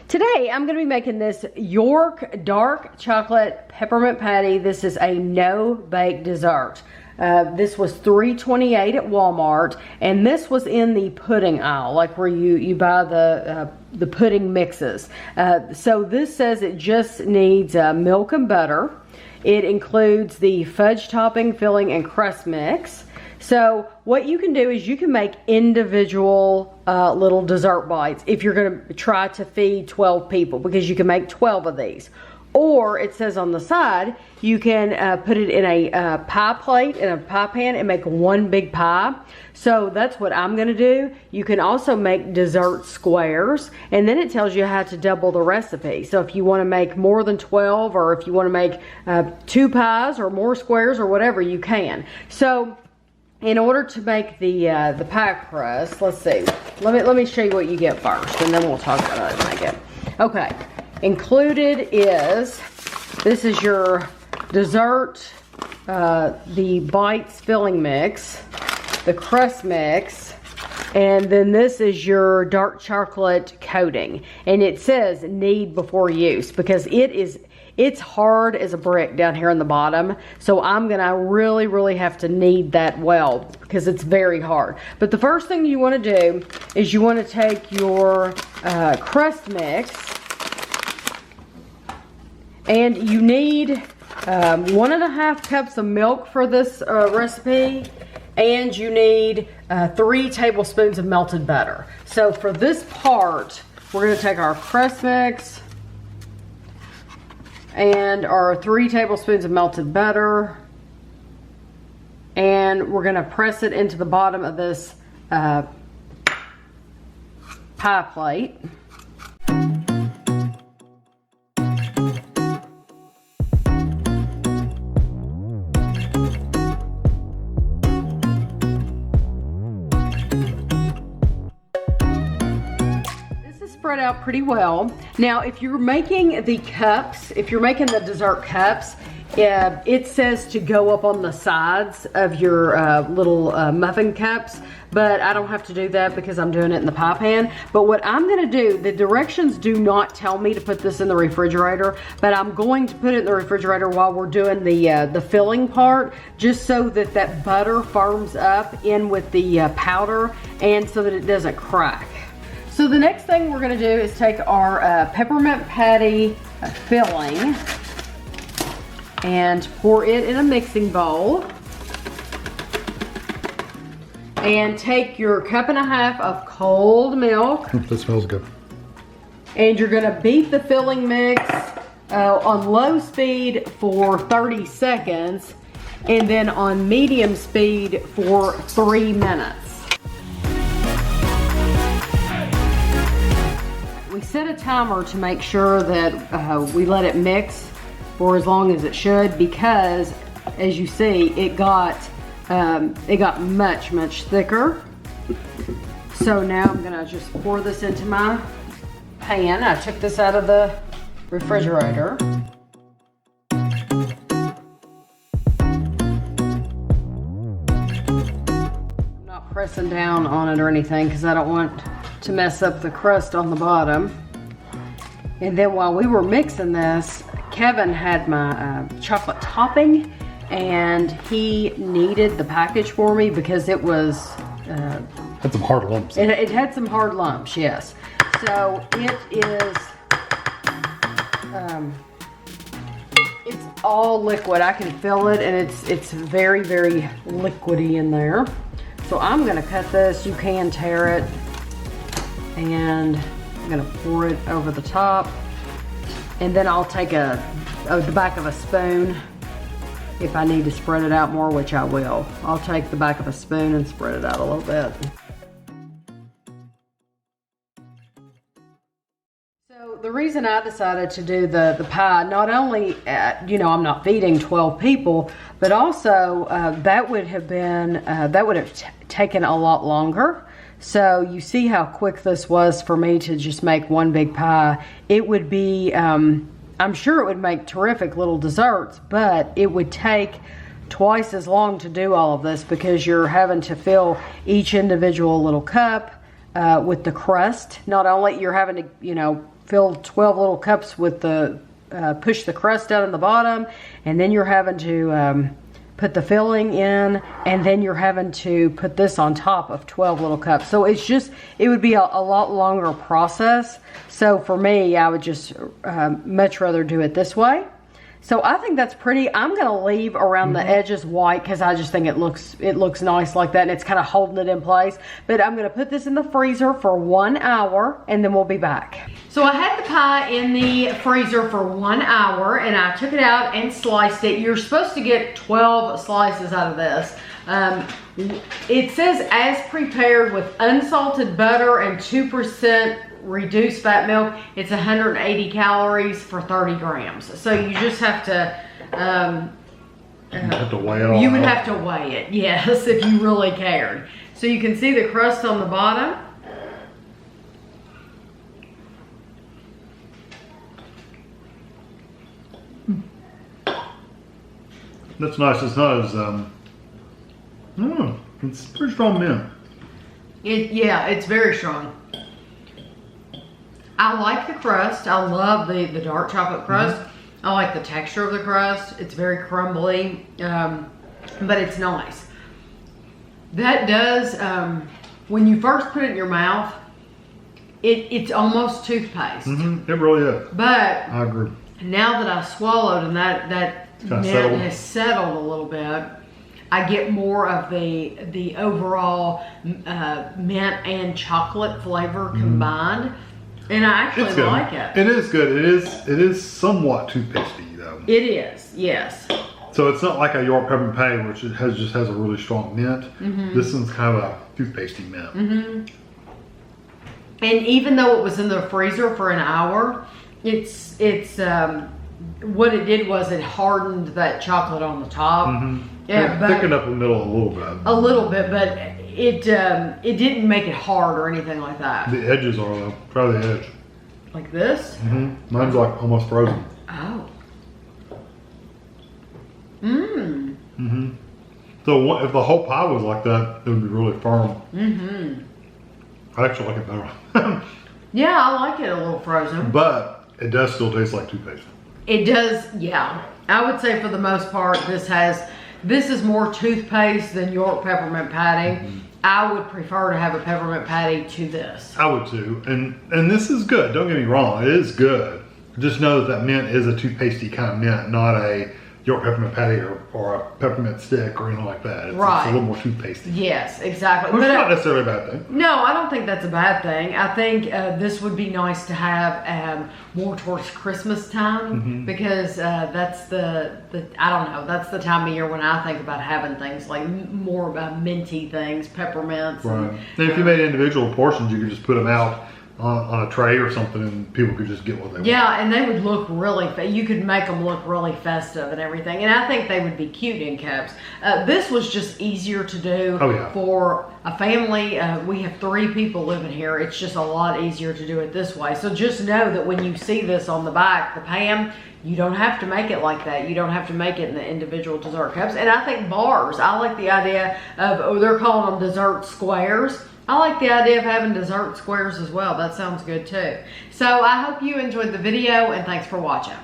Today I'm going to be making this York dark chocolate peppermint patty. This is a no-bake dessert. This was $3.28 at Walmart, and this was in the pudding aisle, like where you buy the pudding mixes. So this says it just needs milk and butter. It includes the fudge topping, filling, and crust mix. So what you can do is you can make individual little dessert bites if you're going to try to feed 12 people, because you can make 12 of these. Or it says on the side, you can put it in a pie plate, in a pie pan, and make one big pie. So that's what I'm going to do. You can also make dessert squares, and then it tells you how to double the recipe. So if you want to make more than 12, or if you want to make 2 pies or more squares or whatever, you can. So in order to make the pie crust, let's see. Let me show you what you get first, and then we'll talk about how to make it. Okay. Included is, this is your dessert, the bites filling mix, the crust mix, and then this is your dark chocolate coating. And it says knead before use, because it's hard as a brick down here in the bottom. So I'm gonna really have to knead that well, because it's very hard. But the first thing you wanna do is you wanna take your crust mix, and you need 1.5 cups of milk for this recipe, and you need 3 tablespoons of melted butter. So for this part, we're going to take our crust mix and our 3 tablespoons of melted butter, and we're going to press it into the bottom of this pie plate. Spread out pretty well. Now if you're making the cups, if you're making the dessert cups, it says to go up on the sides of your little muffin cups, but I don't have to do that because I'm doing it in the pie pan. But what I'm gonna do, the directions do not tell me to put this in the refrigerator, but I'm going to put it in the refrigerator while we're doing the filling part, just so that that butter firms up in with the powder, and so that it doesn't crack. So the next thing we're gonna do is take our peppermint patty filling and pour it in a mixing bowl. And take your 1.5 cups of cold milk. That smells good. And you're gonna beat the filling mix on low speed for 30 seconds, and then on medium speed for 3 minutes. We set a timer to make sure that we let it mix for as long as it should, because as you see, it got much thicker. So now I'm gonna just pour this into my pan. I took this out of the refrigerator. I'm not pressing down on it or anything, because I don't want to mess up the crust on the bottom. And then while we were mixing this, Kevin had my chocolate topping, and he kneaded the package for me because it was had some hard lumps. It had some hard lumps, yes. So it is it's all liquid. I can feel it, and it's very liquidy in there. So I'm gonna cut this. You can tear it. And I'm gonna pour it over the top, and then I'll take the back of a spoon if I need to spread it out more, which I will. I'll take the back of a spoon and spread it out a little bit. So the reason I decided to do the pie, not only I'm not feeding 12 people, but also that would have taken a lot longer. So you see how quick this was for me to just make one big pie. It would be, I'm sure it would make terrific little desserts, but it would take twice as long to do all of this, because you're having to fill each individual little cup with the crust. Not only you're having to, you know, fill 12 little cups with the, push the crust down in the bottom, and then you're having to put the filling in, and then you're having to put this on top of 12 little cups. So it's just, it would be a lot longer process. So for me, I would just much rather do it this way. So I think that's pretty. I'm gonna leave around the edges white because I just think it looks nice like that, and it's kind of holding it in place. But I'm gonna put this in the freezer for 1 hour, and then we'll be back. So I had the pie in the freezer for 1 hour, and I took it out and sliced it. You're supposed to get 12 slices out of this. It says as prepared with unsalted butter and 2% reduced fat milk. It's 180 calories for 30 grams. So you just have to, you have to weigh it all. You would out. have to weigh it, yes, if you really cared. So you can see the crust on the bottom. That's nice. It's not as it's pretty strong mint. Yeah, it's very strong. I like the crust. I love the dark chocolate crust. I like the texture of the crust. It's very crumbly, but it's nice. That does, when you first put it in your mouth, it's almost toothpaste. It really is. But I agree. now that I've swallowed and that mint has settled a little bit, I get more of the overall mint and chocolate flavor combined. And I actually like it. It is good. It is somewhat toothpastey though. It is, yes. So it's not like a York peppermint patty, which just has a really strong mint. This one's kind of a toothpastey mint. And even though it was in the freezer for an hour, it's what it did was it hardened that chocolate on the top. Yeah, but thickened up the middle a little bit. A little bit, but it didn't make it hard or anything like that. The edges are though. Try the edge. Like this? Mine's like almost frozen. Oh. So if the whole pie was like that, it would be really firm. I actually like it better. Yeah, I like it a little frozen. But it does still taste like toothpaste. It does, yeah. I would say for the most part, this is more toothpaste than York peppermint patty. I would prefer to have a peppermint patty to this. I would too. And this is good. Don't get me wrong. It is good. Just know that mint is a toothpastey kind of mint, not a York peppermint patty or a peppermint stick or anything like that. It's a little more toothpastey. Yes, exactly. Which is not necessarily a bad thing. No, I don't think that's a bad thing. I think this would be nice to have more towards Christmas time because that's the I don't know, that's the time of year when I think about having things like more minty things, peppermints. Right. And if you made individual portions, you could just put them out on a tray or something, and people could just get what they want. Yeah, and they would look really, you could make them look really festive and everything. And I think they would be cute in cups. This was just easier to do for a family. We have 3 people living here. It's just a lot easier to do it this way. So just know that when you see this on the back, the pan, you don't have to make it like that. You don't have to make it in the individual dessert cups. And I think bars, I like the idea of, they're calling them dessert squares. I like the idea of having dessert squares as well. That sounds good too. So I hope you enjoyed the video, and thanks for watching.